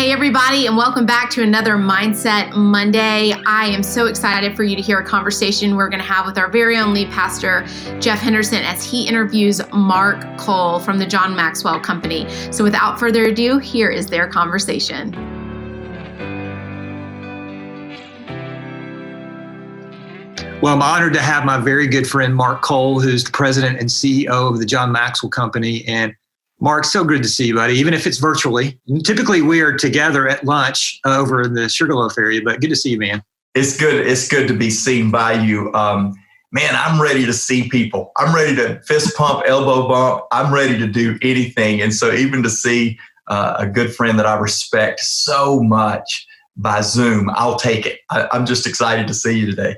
Hey, everybody, and welcome back to another Mindset Monday. I am so excited for you to hear a conversation we're going to have with our very own lead pastor, Jeff Henderson, as he interviews Mark Cole from the John Maxwell Company. So without further ado, here is their conversation. Well, I'm honored to have my very good friend, Mark Cole, who's the president and CEO of the John Maxwell Company. And Mark, so good to see you, buddy, even if it's virtually. Typically, we are together at lunch over in the Sugarloaf area, but good to see you, man. It's good. It's good to be seen by you. Man, I'm ready to see people. I'm ready to fist pump, elbow bump. I'm ready to do anything. And so even to see a good friend that I respect so much by Zoom, I'll take it. I'm just excited to see you today.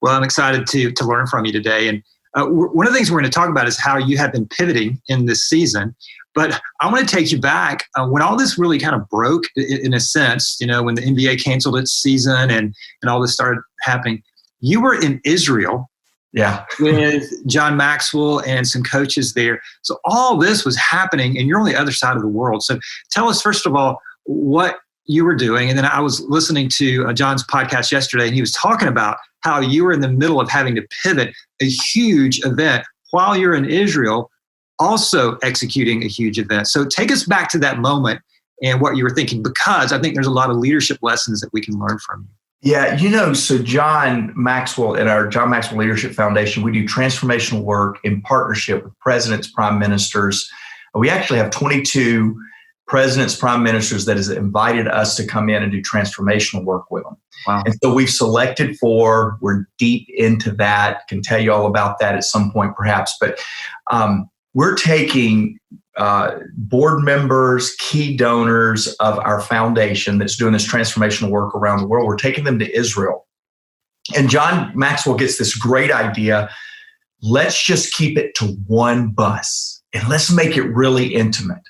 Well, I'm excited to learn from you today. And one of the things we're going to talk about is how you have been pivoting in this season. But I want to take you back when all this really kind of broke, in a sense, you know, when the NBA canceled its season and all this started happening. You were in Israel with John Maxwell and some coaches there. So all this was happening and you're on the other side of the world. So tell us, first of all, what you were doing. And then I was listening to John's podcast yesterday, and he was talking about how you were in the middle of having to pivot a huge event while you're in Israel, also executing a huge event. So take us back to that moment and what you were thinking, because I think there's a lot of leadership lessons that we can learn from you. Yeah, you know, so John Maxwell and our John Maxwell Leadership Foundation, we do transformational work in partnership with presidents, prime ministers. We actually have 22 presidents, prime ministers that has invited us to come in and do transformational work with them. Wow. And so we've selected 4. We're deep into that. Can tell you all about that at some point, perhaps. But we're taking board members, key donors of our foundation that's doing this transformational work around the world. We're taking them to Israel. And John Maxwell gets this great idea. Let's just keep it to one bus and let's make it really intimate.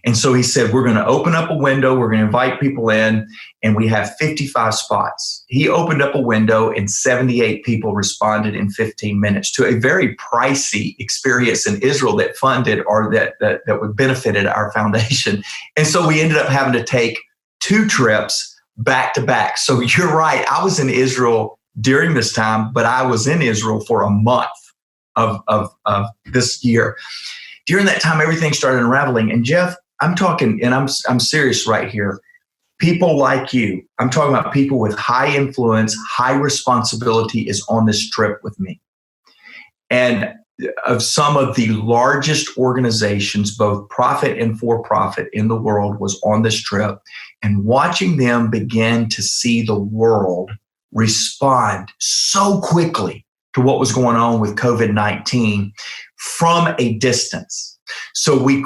And so he said, we're going to open up a window. We're going to invite people in, and we have 55 spots. He opened up a window and 78 people responded in 15 minutes to a very pricey experience in Israel that funded or that would benefited our foundation. And so we ended up having to take 2 trips back to back. So you're right. I was in Israel during this time, but I was in Israel for a month of this year. During that time, everything started unraveling. And Jeff, I'm talking, and I'm serious right here. People like you, I'm talking about people with high influence, high responsibility is on this trip with me. And of some of the largest organizations, both profit and for-profit in the world, was on this trip. And watching them begin to see the world respond so quickly to what was going on with COVID-19 from a distance. So we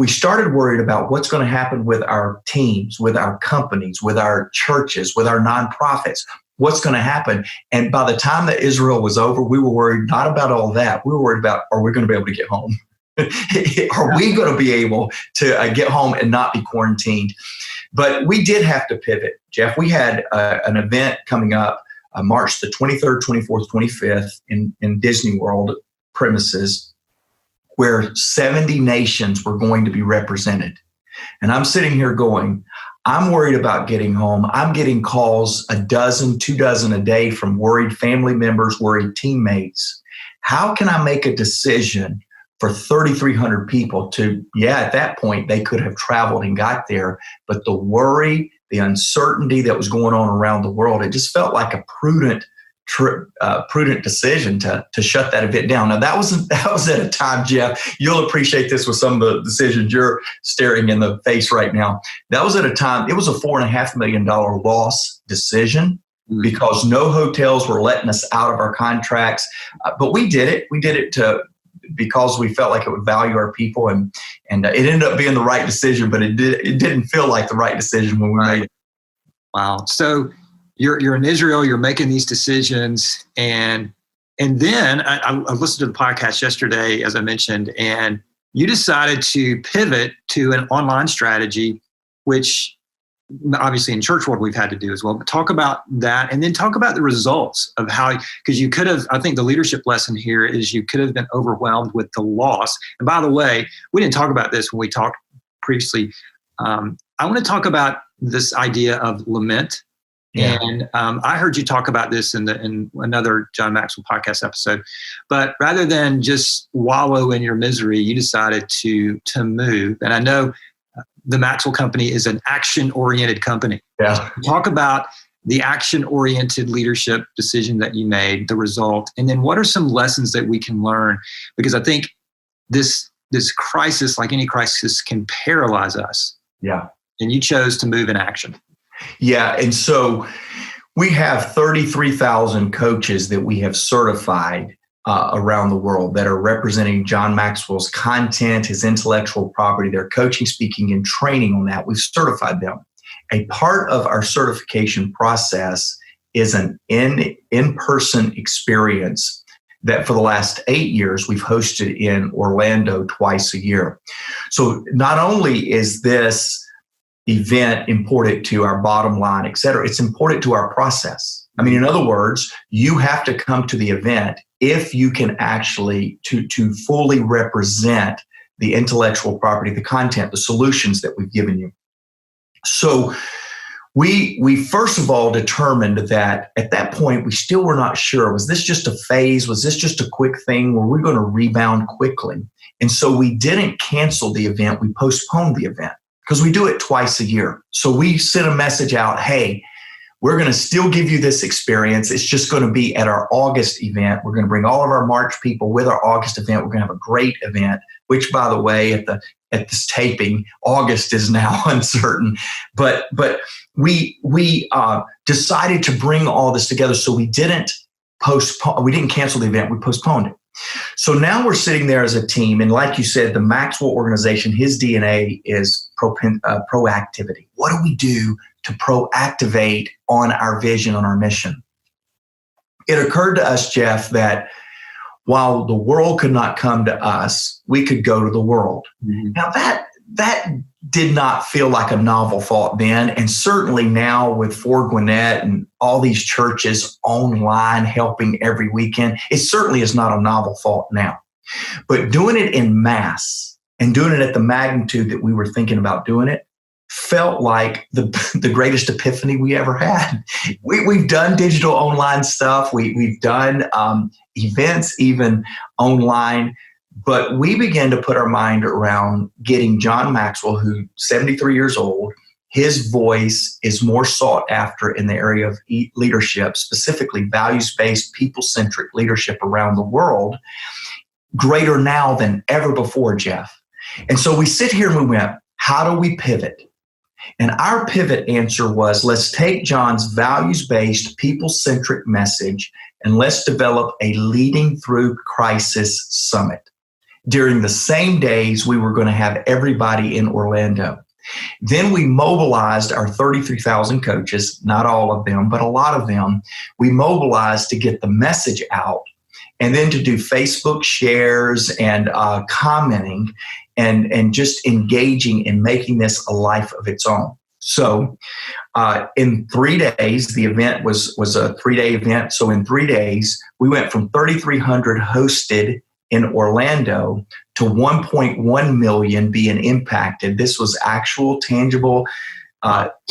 started worried about what's going to happen with our teams, with our companies, with our churches, with our nonprofits, what's going to happen. And by the time that Israel was over, we were worried not about all that. We were worried about, are we going to be able to get home? Are we going to be able to get home and not be quarantined? But we did have to pivot, Jeff. We had an event coming up March the 23rd, 24th, 25th in Disney World premises, where 70 nations were going to be represented. And I'm sitting here going, I'm worried about getting home. I'm getting calls 12 a day from worried family members, worried teammates. How can I make a decision for 3,300 people to, at that point, they could have traveled and got there. But the worry, the uncertainty that was going on around the world, it just felt like a prudent decision to shut that event down. Now that was at a time, Jeff, you'll appreciate this with some of the decisions you're staring in the face right now. That was at a time, it was a $4.5 million loss decision because no hotels were letting us out of our contracts. But we did it. We did it because we felt like it would value our people, and it ended up being the right decision, but it didn't feel like the right decision when we made it. Wow. So You're in Israel, you're making these decisions, and then I listened to the podcast yesterday, as I mentioned, and you decided to pivot to an online strategy, which obviously in church world we've had to do as well. But talk about that, and then talk about the results of how, because you could have, I think the leadership lesson here is you could have been overwhelmed with the loss. And by the way, we didn't talk about this when we talked previously. I want to talk about this idea of lament. Yeah. And I heard you talk about this in another John Maxwell podcast episode. But rather than just wallow in your misery, you decided to move. And I know the Maxwell Company is an action-oriented company. Yeah. Talk about the action-oriented leadership decision that you made, the result, and then what are some lessons that we can learn? Because I think this crisis, like any crisis, can paralyze us. Yeah. And you chose to move in action. Yeah. And so we have 33,000 coaches that we have certified around the world that are representing John Maxwell's content, his intellectual property, their coaching, speaking, and training on that. We've certified them. A part of our certification process is an in-person experience that for the last 8 years we've hosted in Orlando twice a year. So not only is this event important to our bottom line, et cetera, it's important to our process. I mean, in other words, you have to come to the event if you can actually to fully represent the intellectual property, the content, the solutions that we've given you. So we first of all determined that at that point, we still were not sure. Was this just a phase? Was this just a quick thing? Were we going to rebound quickly? And so we didn't cancel the event. We postponed the event because we do it twice a year. So we sent a message out, hey, we're going to still give you this experience. It's just going to be at our August event. We're going to bring all of our March people with our August event. We're going to have a great event, which, by the way, at this taping, August is now uncertain. But we decided to bring all this together. So we didn't cancel the event. We postponed it. So now we're sitting there as a team. And like you said, the Maxwell organization, his DNA is proactivity. What do we do to proactivate on our vision, on our mission? It occurred to us, Jeff, that while the world could not come to us, we could go to the world. Mm-hmm. Now that did not feel like a novel thought then. And certainly now with Gwinnett and all these churches online helping every weekend, it certainly is not a novel thought now. But doing it in mass and doing it at the magnitude that we were thinking about doing it felt like the greatest epiphany we ever had. We've done digital online stuff. We've done events even online. But we began to put our mind around getting John Maxwell, who's 73 years old. His voice is more sought after in the area of leadership, specifically values-based, people-centric leadership around the world, greater now than ever before, Jeff. And so we sit here and we went, how do we pivot? And our pivot answer was, let's take John's values-based, people-centric message and let's develop a Leading Through Crisis Summit. During the same days, we were going to have everybody in Orlando. Then we mobilized our 33,000 coaches, not all of them, but a lot of them. We mobilized to get the message out and then to do Facebook shares and commenting and just engaging in making this a life of its own. So in 3 days, the event was a 3-day event. So in 3 days, we went from 3,300 hosted in Orlando to 1.1 million being impacted. This was actual, tangible,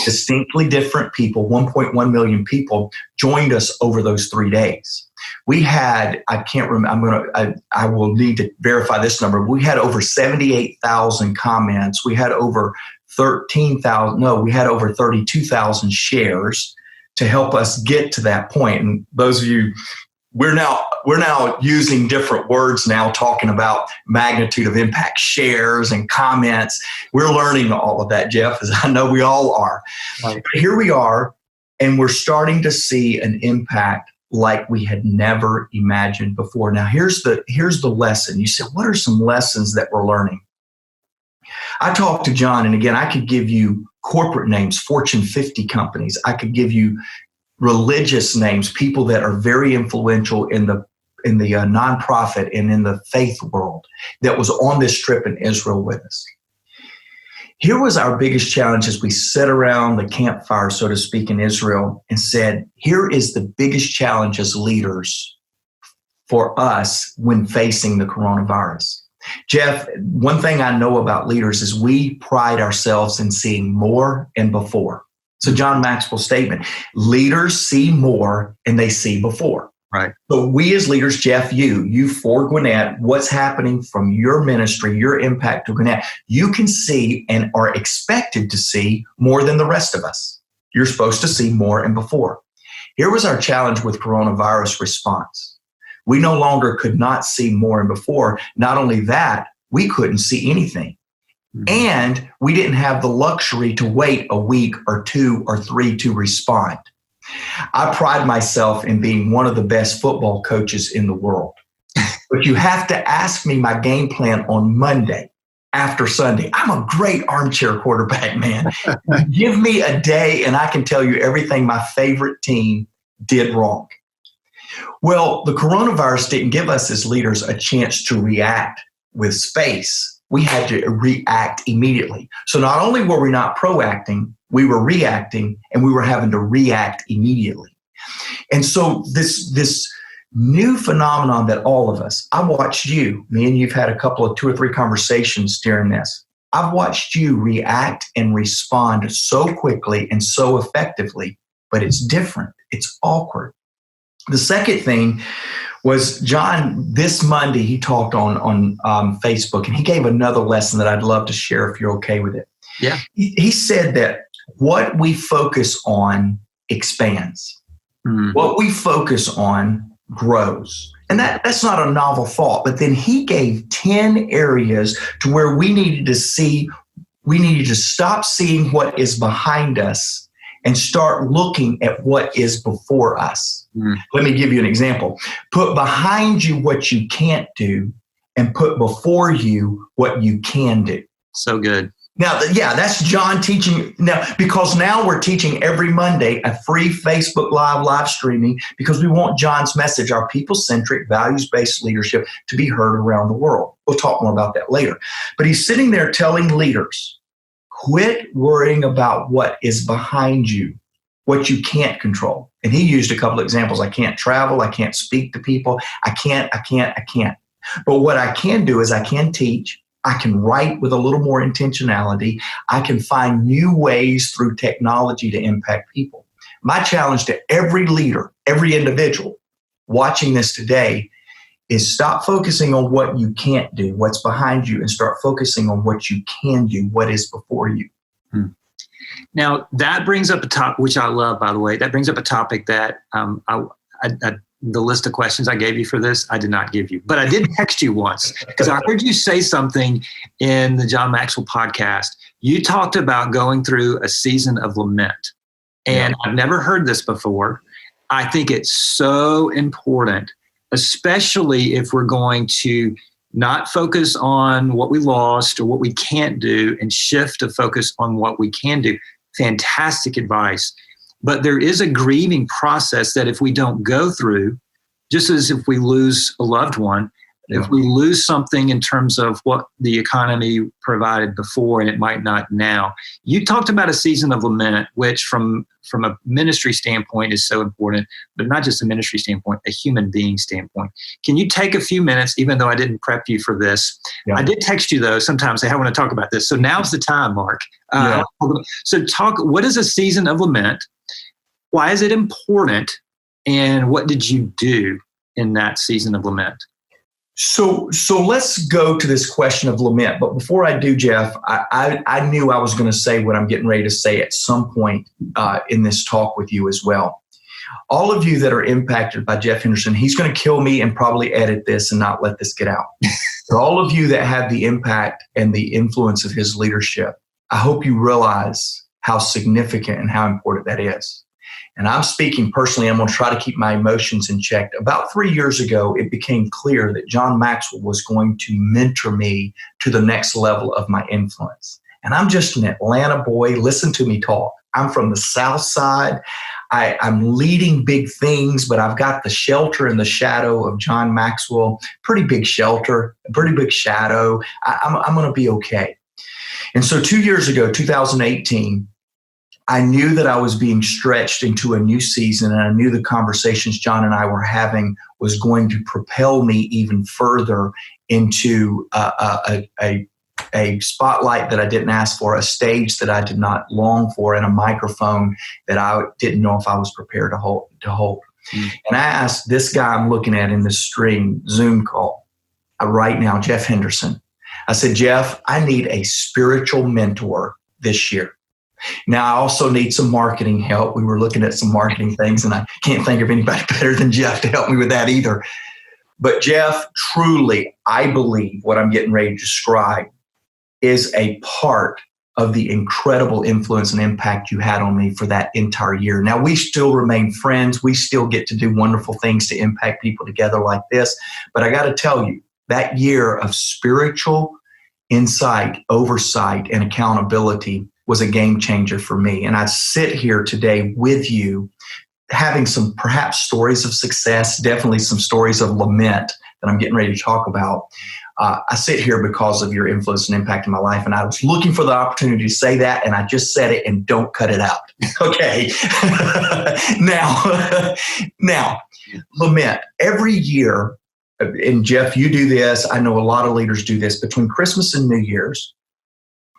distinctly different people. 1.1 million people joined us over those 3 days. We had, I can't remember, I will need to verify this number. We had over 78,000 comments. We had over 32,000 shares to help us get to that point. And those of you, we're now using different words now, talking about magnitude of impact, shares and comments. We're learning all of that, Jeff, as I know we all are. Right. But here we are, and we're starting to see an impact like we had never imagined before. Now, here's the lesson. You said, what are some lessons that we're learning? I talked to John, and again, I could give you corporate names, Fortune 50 companies. I could give you religious names, people that are very influential in the nonprofit and in the faith world that was on this trip in Israel with us. Here was our biggest challenge as we sat around the campfire, so to speak, in Israel and said, here is the biggest challenge as leaders for us when facing the coronavirus. Jeff, one thing I know about leaders is we pride ourselves in seeing more and before. So John Maxwell's statement, leaders see more and they see before. Right. So we as leaders, Jeff, you for Gwinnett, what's happening from your ministry, your impact to Gwinnett, you can see and are expected to see more than the rest of us. You're supposed to see more and before. Here was our challenge with coronavirus response. We no longer could not see more and before. Not only that, we couldn't see anything. And we didn't have the luxury to wait a week or 2 or 3 to respond. I pride myself in being one of the best football coaches in the world. But you have to ask me my game plan on Monday after Sunday. I'm a great armchair quarterback, man. Give me a day and I can tell you everything my favorite team did wrong. Well, the coronavirus didn't give us as leaders a chance to react with space. We had to react immediately. So not only were we not proacting, we were reacting, and we were having to react immediately. And so this new phenomenon that all of us, I watched you, me and you've had a couple of 2 or 3 conversations during this. I've watched you react and respond so quickly and so effectively, but it's different. It's awkward. The second thing was John, this Monday, he talked on Facebook, and he gave another lesson that I'd love to share if you're okay with it. Yeah. He said that what we focus on expands. What we focus on grows. And that's not a novel thought, but then he gave 10 areas to where we needed to stop seeing what is behind us and start looking at what is before us. Let me give you an example. Put behind you what you can't do and put before you what you can do. So good. Now, that's John teaching now, because now we're teaching every Monday a free Facebook live streaming, because we want John's message, our people-centric, values-based leadership, to be heard around the world. We'll talk more about that later. But he's sitting there telling leaders, quit worrying about what is behind you, what you can't control. And he used a couple of examples. I can't travel. I can't speak to people. I can't. But what I can do is I can teach. I can write with a little more intentionality. I can find new ways through technology to impact people. My challenge to every leader, every individual watching this today is stop focusing on what you can't do, what's behind you, and start focusing on what you can do, what is before you. Now, that brings up a topic, which I love, by the way, that brings up a topic that the list of questions I gave you for this, I did not give you. But I did text you once because I heard you say something in the John Maxwell podcast. You talked about going through a season of lament. And I've never heard this before. I think it's so important, especially if we're going to not focus on what we lost or what we can't do and shift to focus on what we can do. Fantastic advice. But there is a grieving process that if we don't go through, just as if we lose a loved one, if we lose something in terms of what the economy provided before and it might not now. You talked about a season of lament, which from a ministry standpoint is so important, but not just a ministry standpoint, a human being standpoint. Can you take a few minutes, even though I didn't prep you for this? Yeah. I did text you though, sometimes say, I want to talk about this. So now's the time, Mark. So what is a season of lament? Why is it important? And what did you do in that season of lament? So let's go to this question of lament. But before I do, Jeff, I knew I was going to say what I'm getting ready to say at some point in this talk with you as well. All of you that are impacted by Jeff Henderson, he's going to kill me and probably edit this and not let this get out. For all of you that have the impact and the influence of his leadership, I hope you realize how significant and how important that is. And I'm speaking personally, I'm going to try to keep my emotions in check. About 3 years ago, it became clear that John Maxwell was going to mentor me to the next level of my influence. And I'm just an Atlanta boy. Listen to me talk. I'm from the South Side. I'm leading big things, but I've got the shelter and the shadow of John Maxwell. Pretty big shelter, pretty big shadow. I'm going to be okay. And so 2 years ago, 2018, I knew that I was being stretched into a new season, and I knew the conversations John and I were having was going to propel me even further into a spotlight that I didn't ask for, a stage that I did not long for, and a microphone that I didn't know if I was prepared to hold. Mm. And I asked this guy I'm looking at in this Zoom call right now, Jeff Henderson. I said, Jeff, I need a spiritual mentor this year. Now, I also need some marketing help. We were looking at some marketing things, and I can't think of anybody better than Jeff to help me with that either. But Jeff, truly, I believe what I'm getting ready to describe is a part of the incredible influence and impact you had on me for that entire year. Now, we still remain friends. We still get to do wonderful things to impact people together like this. But I got to tell you, that year of spiritual insight, oversight, and accountability was a game changer for me. And I sit here today with you having some perhaps stories of success, definitely some stories of lament that I'm getting ready to talk about. I sit here because of your influence and impact in my life. And I was looking for the opportunity to say that, and I just said it, and don't cut it out. Okay. Now, lament. Every year, and Jeff, you do this. I know a lot of leaders do this. Between Christmas and New Year's,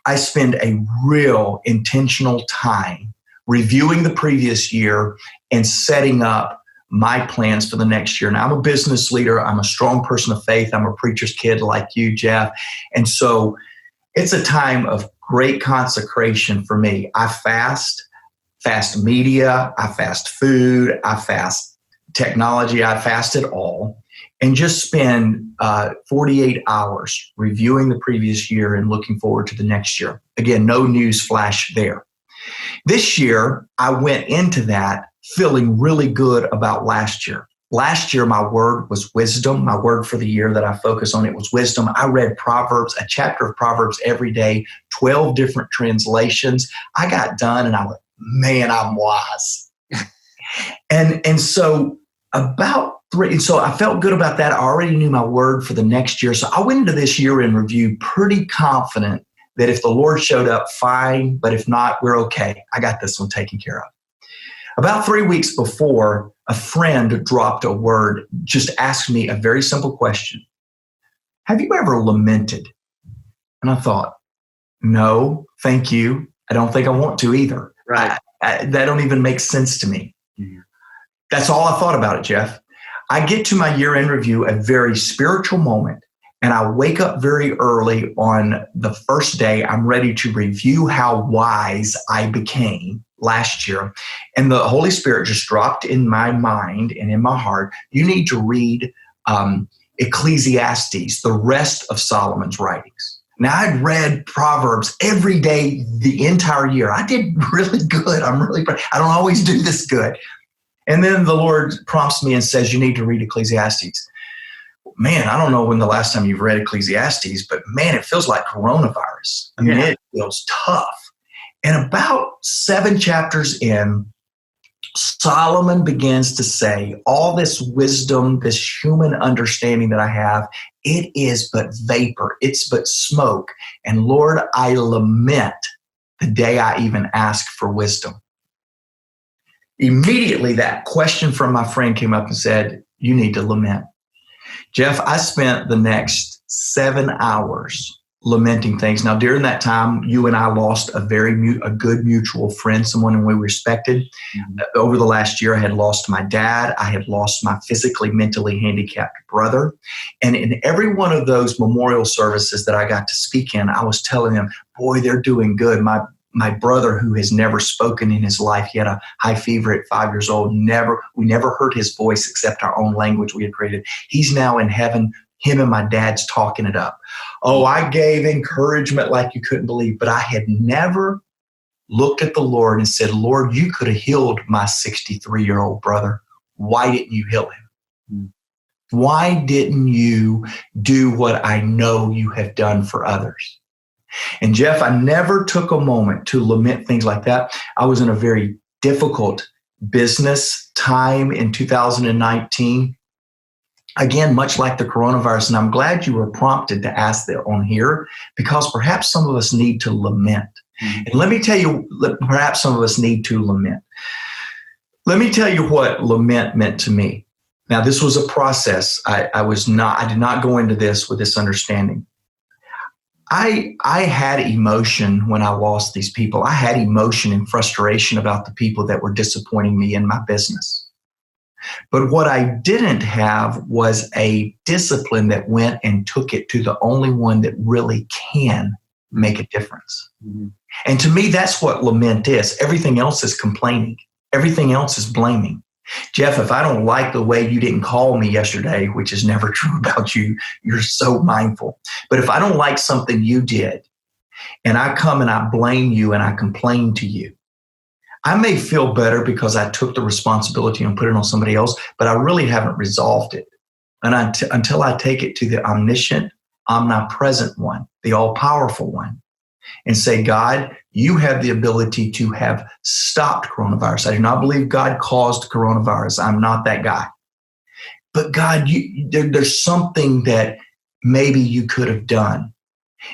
I spend a real intentional time reviewing the previous year and setting up my plans for the next year. Now, I'm a business leader. I'm a strong person of faith. I'm a preacher's kid like you, Jeff. And so it's a time of great consecration for me. I fast media, I fast food, I fast technology, I fast it all. And just spend 48 hours reviewing the previous year and looking forward to the next year. Again, no news flash there. This year, I went into that feeling really good about last year. Last year, my word was wisdom. My word for the year that I focus on, it was wisdom. I read Proverbs, a chapter of Proverbs every day, 12 different translations. I got done and I went, man, I'm wise. And so so I felt good about that. I already knew my word for the next year. So I went into this year in review pretty confident that if the Lord showed up, fine, but if not, we're okay. I got this one taken care of. About 3 weeks before, a friend dropped a word, just asked me a very simple question. Have you ever lamented? And I thought, no, thank you. I don't think I want to either. Right. That don't even make sense to me. Mm-hmm. That's all I thought about it, Jeff. I get to my year-end review, a very spiritual moment, and I wake up very early on the first day. I'm ready to review how wise I became last year. And the Holy Spirit just dropped in my mind and in my heart, you need to read Ecclesiastes, the rest of Solomon's writings. Now, I'd read Proverbs every day the entire year. I did really good. I don't always do this good. And then the Lord prompts me and says, you need to read Ecclesiastes. Man, I don't know when the last time you've read Ecclesiastes, but man, it feels like coronavirus. I mean, It feels tough. And about 7 chapters in, Solomon begins to say, all this wisdom, this human understanding that I have, it is but vapor. It's but smoke. And Lord, I lament the day I even asked for wisdom. Immediately, that question from my friend came up and said, you need to lament. Jeff, I spent the next 7 hours lamenting things. Now, during that time, you and I lost a good mutual friend, someone we respected. Mm-hmm. Over the last year, I had lost my dad. I had lost my physically, mentally handicapped brother. And in every one of those memorial services that I got to speak in, I was telling them, boy, they're doing good. My brother, who has never spoken in his life, he had a high fever at 5 years old. We never heard his voice except our own language we had created. He's now in heaven. Him and my dad's talking it up. Oh, I gave encouragement like you couldn't believe, but I had never looked at the Lord and said, Lord, you could have healed my 63-year-old brother. Why didn't you heal him? Why didn't you do what I know you have done for others? And Jeff, I never took a moment to lament things like that. I was in a very difficult business time in 2019. Again, much like the coronavirus, and I'm glad you were prompted to ask that on here, because perhaps some of us need to lament. Mm-hmm. And let me tell you, perhaps some of us need to lament. Let me tell you what lament meant to me. Now, this was a process. I did not go into this with this understanding. I had emotion when I lost these people. I had emotion and frustration about the people that were disappointing me in my business. But what I didn't have was a discipline that went and took it to the only one that really can make a difference. Mm-hmm. And to me, that's what lament is. Everything else is complaining. Everything else is blaming. Jeff, if I don't like the way you didn't call me yesterday, which is never true about you, you're so mindful. But if I don't like something you did, and I come and I blame you and I complain to you, I may feel better because I took the responsibility and put it on somebody else, but I really haven't resolved it. And until I take it to the omniscient, omnipresent one, the all-powerful one, and say, God, you have the ability to have stopped coronavirus. I do not believe God caused coronavirus. I'm not that guy. But God, there's something that maybe you could have done.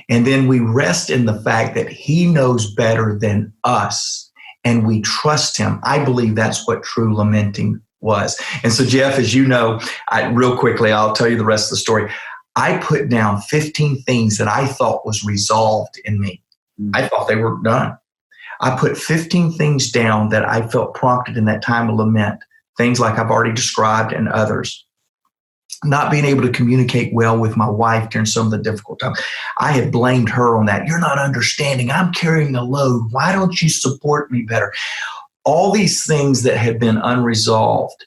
And then we rest in the fact that he knows better than us, and we trust him. I believe that's what true lamenting was. And so, Jeff, as you know, real quickly, I'll tell you the rest of the story. I put down 15 things that I thought was resolved in me. I thought they were done. I put 15 things down that I felt prompted in that time of lament, things like I've already described and others. Not being able to communicate well with my wife during some of the difficult times. I had blamed her on that. You're not understanding. I'm carrying a load. Why don't you support me better? All these things that had been unresolved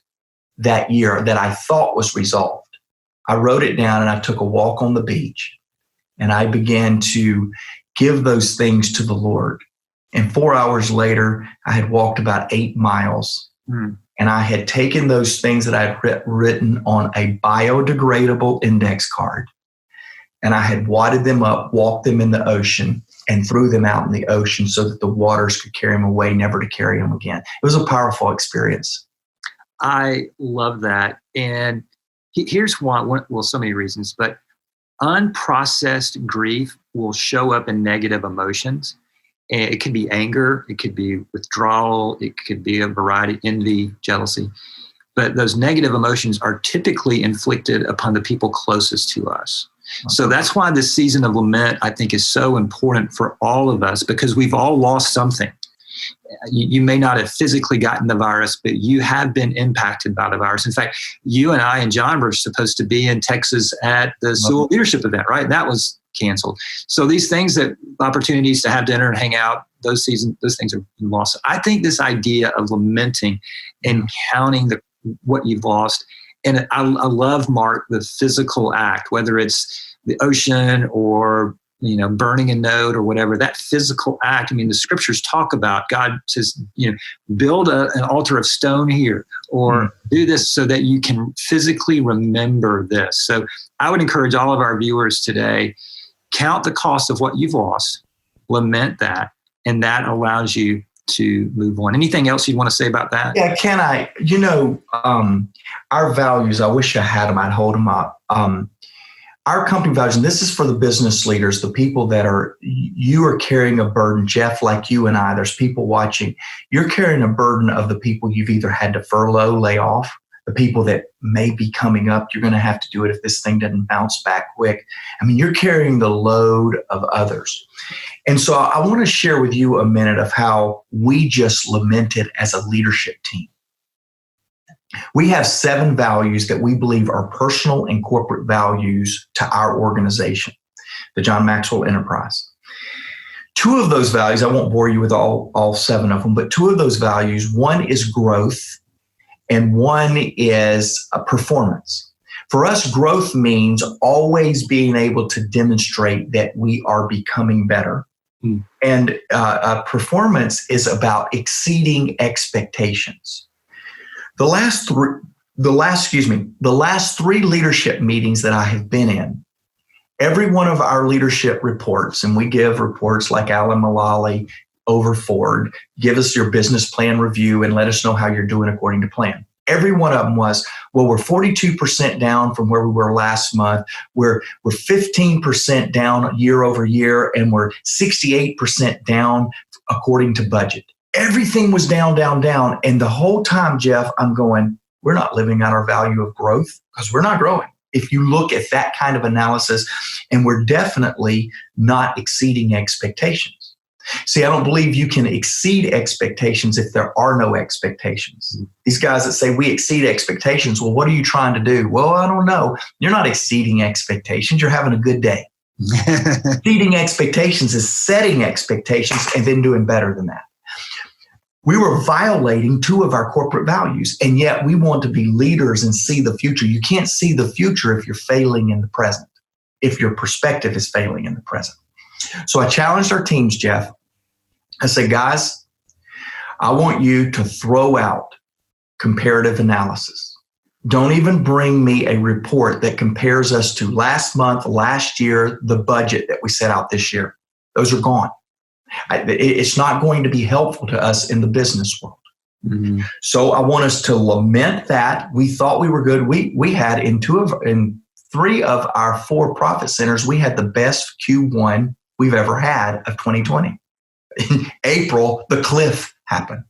that year that I thought was resolved. I wrote it down and I took a walk on the beach and I began to give those things to the Lord. And 4 hours later, I had walked about 8 miles. And I had taken those things that I had written on a biodegradable index card. And I had wadded them up, walked them in the ocean, and threw them out in the ocean so that the waters could carry them away, never to carry them again. It was a powerful experience. I love that. And here's one, well, so many reasons, but unprocessed grief will show up in negative emotions. And it could be anger, it could be withdrawal, it could be a variety, envy, jealousy. But those negative emotions are typically inflicted upon the people closest to us. So that's why this season of lament, I think, is so important for all of us, because we've all lost something. You may not have physically gotten the virus, but you have been impacted by the virus. In fact, you and I and John were supposed to be in Texas at the Sewell leadership event, right? That was canceled. So these things, that opportunities to have dinner and hang out, those things are lost. I think this idea of lamenting and counting what you've lost, and I love, Mark, the physical act, whether it's the ocean or burning a note or whatever, that physical act. I mean, the scriptures talk about, God says, build an altar of stone here, or do this so that you can physically remember this. So I would encourage all of our viewers today, count the cost of what you've lost, lament that, and that allows you to move on. Anything else you'd want to say about that? Yeah, can I? Our values, I wish I had them, I'd hold them up. Our company values, and this is for the business leaders, the people that you are carrying a burden, Jeff, like you and I, there's people watching. You're carrying a burden of the people you've either had to furlough, lay off, the people that may be coming up. You're going to have to do it if this thing doesn't bounce back quick. I mean, you're carrying the load of others. And so I want to share with you a minute of how we just lamented as a leadership team. We have 7 values that we believe are personal and corporate values to our organization, the John Maxwell Enterprise. 2 of those values, I won't bore you with all 7 of them, but 2 of those values, one is growth and one is performance. For us, growth means always being able to demonstrate that we are becoming better. And performance is about exceeding expectations. The last 3 leadership meetings that I have been in, every one of our leadership reports, and we give reports like Alan Mullally over Ford, give us your business plan review and let us know how you're doing according to plan. Every one of them was, well, we're 42% down from where we were last month. We're 15% down year over year, and we're 68% down according to budget. Everything was down. And the whole time, Jeff, I'm going, we're not living out our value of growth because we're not growing. If you look at that kind of analysis, and we're definitely not exceeding expectations. See, I don't believe you can exceed expectations if there are no expectations. These guys that say we exceed expectations, well, what are you trying to do? Well, I don't know. You're not exceeding expectations. You're having a good day. Exceeding expectations is setting expectations and then doing better than that. We were violating two of our corporate values, and yet we want to be leaders and see the future. You can't see the future if you're failing in the present, if your perspective is failing in the present. So I challenged our teams, Jeff. I said, guys, I want you to throw out comparative analysis. Don't even bring me a report that compares us to last month, last year, the budget that we set out this year. Those are gone. It's not going to be helpful to us in the business world. Mm-hmm. So I want us to lament that. We thought we were good. We had in 3 of our 4 profit centers, we had the best Q1 we've ever had of 2020. In April, the cliff happened.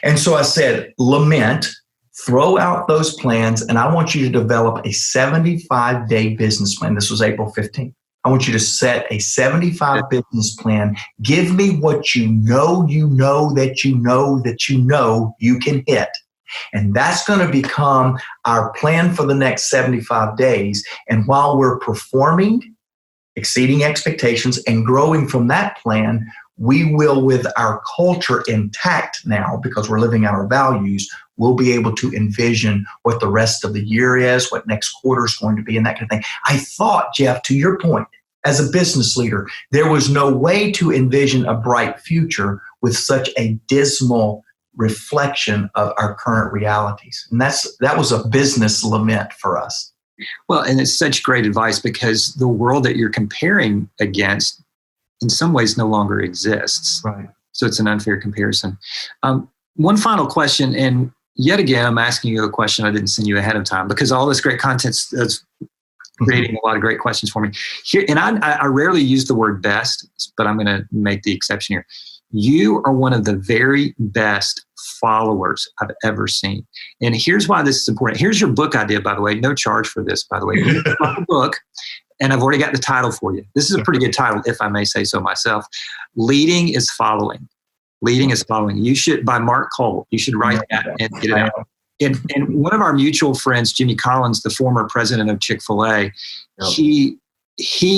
And so I said, lament, throw out those plans, and I want you to develop a 75-day business plan. This was April 15th. I want you to set a 75 business plan. Give me what you know you can hit. And that's going to become our plan for the next 75 days. And while we're performing, exceeding expectations, and growing from that plan, we will, with our culture intact now, because we're living out our values, we'll be able to envision what the rest of the year is, what next quarter is going to be, and that kind of thing. I thought, Jeff, to your point, as a business leader, there was no way to envision a bright future with such a dismal reflection of our current realities. And that was a business lament for us. Well, and it's such great advice because the world that you're comparing against in some ways no longer exists. Right. So it's an unfair comparison. One final question, and yet again, I'm asking you a question I didn't send you ahead of time because all this great content's creating a lot of great questions for me. Here, and I rarely use the word best, but I'm going to make the exception here. You are one of the very best followers I've ever seen. And here's why this is important. Here's your book idea, by the way. No charge for this, by the way. It's a book, and I've already got the title for you. This is a pretty good title, if I may say so myself. Leading is Following. Leading is Following. You should, by Mark Cole, you should write that and get it out. And one of our mutual friends, Jimmy Collins, the former president of Chick-fil-A, he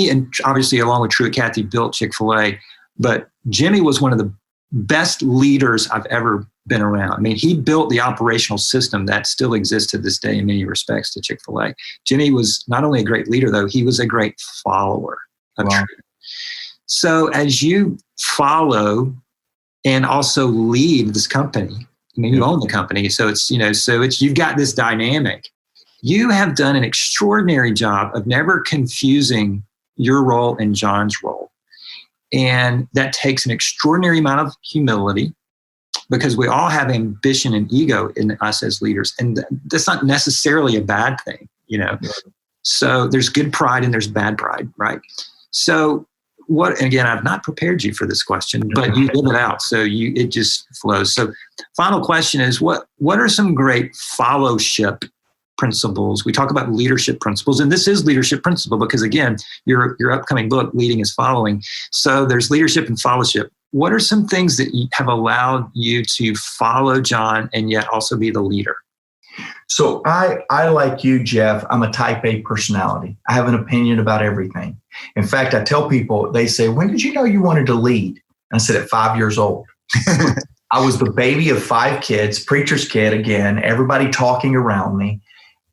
and obviously along with Truett Cathy built Chick-fil-A, but Jimmy was one of the best leaders I've ever been around. I mean, he built the operational system that still exists to this day in many respects to Chick-fil-A. Jimmy was not only a great leader, though, he was a great follower of truth. So as you follow and also lead this company, I mean, you own the company, so it's, you've got this dynamic. You have done an extraordinary job of never confusing your role and John's role. And that takes an extraordinary amount of humility because we all have ambition and ego in us as leaders. And that's not necessarily a bad thing, So there's good pride and there's bad pride, right? So and again, I've not prepared you for this question, but you live it out. So it just flows. So final question is, what are some great fellowship principles? We talk about leadership principles, and this is leadership principle because, again, your upcoming book, Leading is Following. So there's leadership and fellowship. What are some things that have allowed you to follow John and yet also be the leader? So I like you, Jeff, I'm a type A personality. I have an opinion about everything. In fact, I tell people, they say, when did you know you wanted to lead? And I said, at 5 years old. I was the baby of 5 kids, preacher's kid again, everybody talking around me.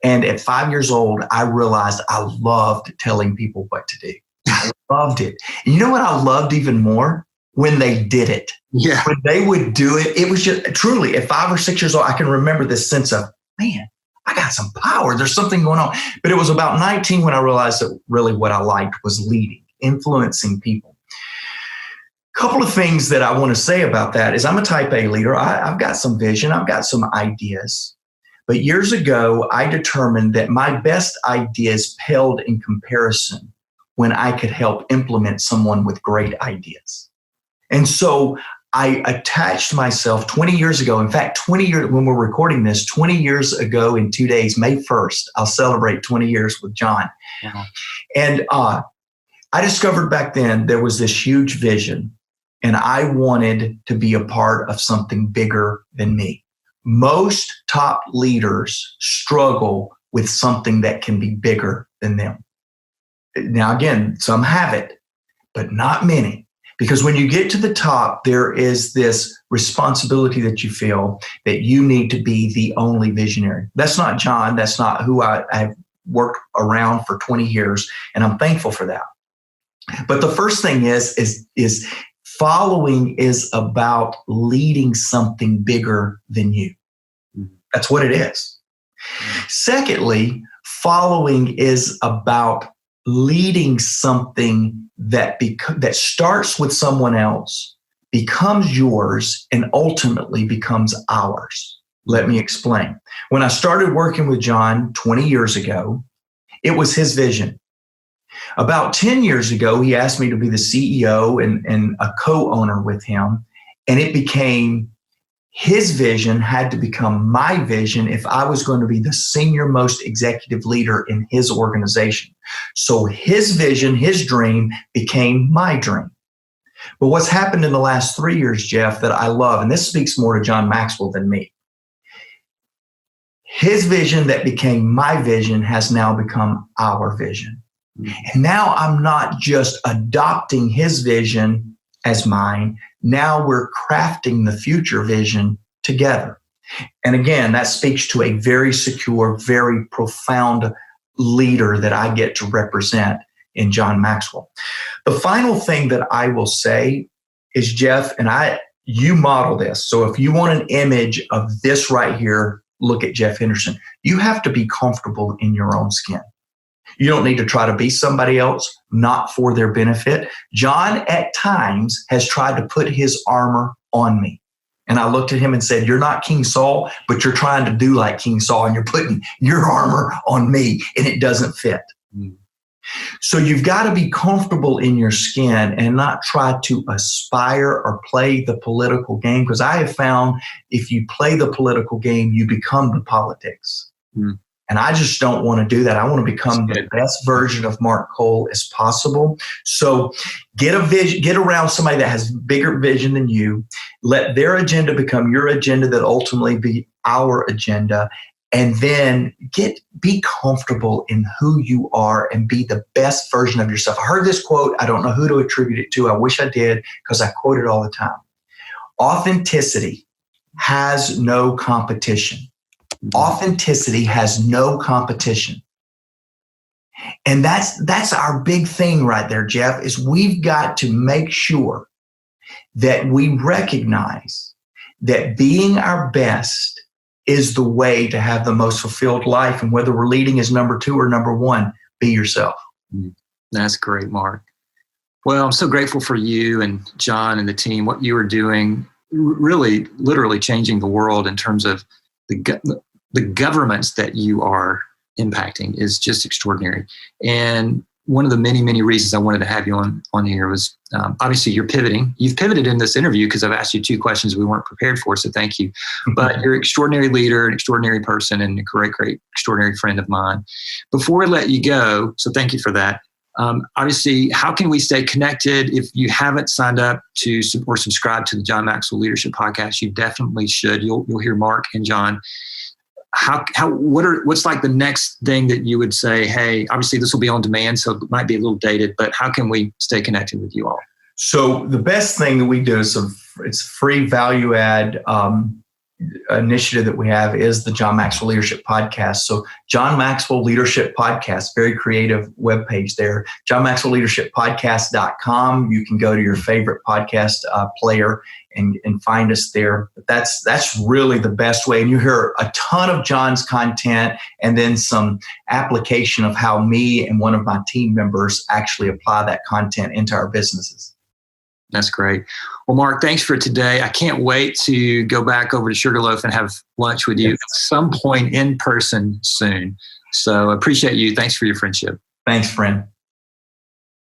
And at 5 years old, I realized I loved telling people what to do. I loved it. And you know what I loved even more? When they did it. Yeah. When they would do it, it was just truly at 5 or 6 years old, I can remember this sense of, man, I got some power. There's something going on. But it was about 19 when I realized that really what I liked was leading, influencing people. A couple of things that I want to say about that is I'm a type A leader. I've got some vision. I've got some ideas. But years ago, I determined that my best ideas paled in comparison when I could help implement someone with great ideas. And so I attached myself 20 years ago. In fact, 20 years, when we're recording this, 20 years ago in 2 days, May 1st, I'll celebrate 20 years with John. Wow. And I discovered back then there was this huge vision, and I wanted to be a part of something bigger than me. Most top leaders struggle with something that can be bigger than them. Now, again, some have it, but not many. Because when you get to the top, there is this responsibility that you feel that you need to be the only visionary. That's not John. That's not who I've worked around for 20 years, and I'm thankful for that. But the first thing is following is about leading something bigger than you. That's what it is. Secondly, following is about leading something that starts with someone else, becomes yours, and ultimately becomes ours. Let me explain. When I started working with John 20 years ago, it was his vision. About 10 years ago, he asked me to be the CEO and a co-owner with him, and it became his vision had to become my vision if I was going to be the senior most executive leader in his organization. So his vision, his dream became my dream. But what's happened in the last 3 years, Jeff, that I love, and this speaks more to John Maxwell than me. His vision that became my vision has now become our vision. And now I'm not just adopting his vision as mine. Now we're crafting the future vision together. And again, that speaks to a very secure, very profound leader that I get to represent in John Maxwell. The final thing that I will say is, Jeff, and you model this. So if you want an image of this right here, look at Jeff Henderson. You have to be comfortable in your own skin. You don't need to try to be somebody else, not for their benefit. John, at times, has tried to put his armor on me. And I looked at him and said, you're not King Saul, but you're trying to do like King Saul, and you're putting your armor on me, and it doesn't fit. So you've got to be comfortable in your skin and not try to aspire or play the political game, because I have found if you play the political game, you become the politics. And I just don't want to do that. I want to become the best version of Mark Cole as possible. So get around somebody that has bigger vision than you. Let their agenda become your agenda that ultimately be our agenda. And then be comfortable in who you are and be the best version of yourself. I heard this quote. I don't know who to attribute it to. I wish I did, because I quote it all the time. Authenticity has no competition. Authenticity has no competition. And that's our big thing right there, Jeff, is we've got to make sure that we recognize that being our best is the way to have the most fulfilled life. And whether we're leading as number 2 or number 1, be yourself. That's great, Mark. Well, I'm so grateful for you and John and the team, what you are doing, really, literally changing the world in terms of the governments that you are impacting is just extraordinary. And one of the many, many reasons I wanted to have you on here was obviously you're pivoting. You've pivoted in this interview because I've asked you 2 questions we weren't prepared for, so thank you. But you're an extraordinary leader, an extraordinary person, and a great, extraordinary friend of mine. Before I let you go, so thank you for that. Obviously, how can we stay connected? If you haven't signed up to or subscribed to the John Maxwell Leadership Podcast, you definitely should. You'll hear Mark and John. What's like the next thing that you would say, hey, obviously this will be on demand, so it might be a little dated, but how can we stay connected with you all? So the best thing that we do is it's a free value add initiative that we have is the John Maxwell Leadership Podcast. So John Maxwell Leadership Podcast, very creative webpage there. JohnMaxwellLeadershipPodcast.com. You can go to your favorite podcast player and find us there. But that's really the best way. And you hear a ton of John's content and then some application of how me and one of my team members actually apply that content into our businesses. That's great. Well, Mark, thanks for today. I can't wait to go back over to Sugarloaf and have lunch with you at some point in person soon. So I appreciate you. Thanks for your friendship. Thanks, friend.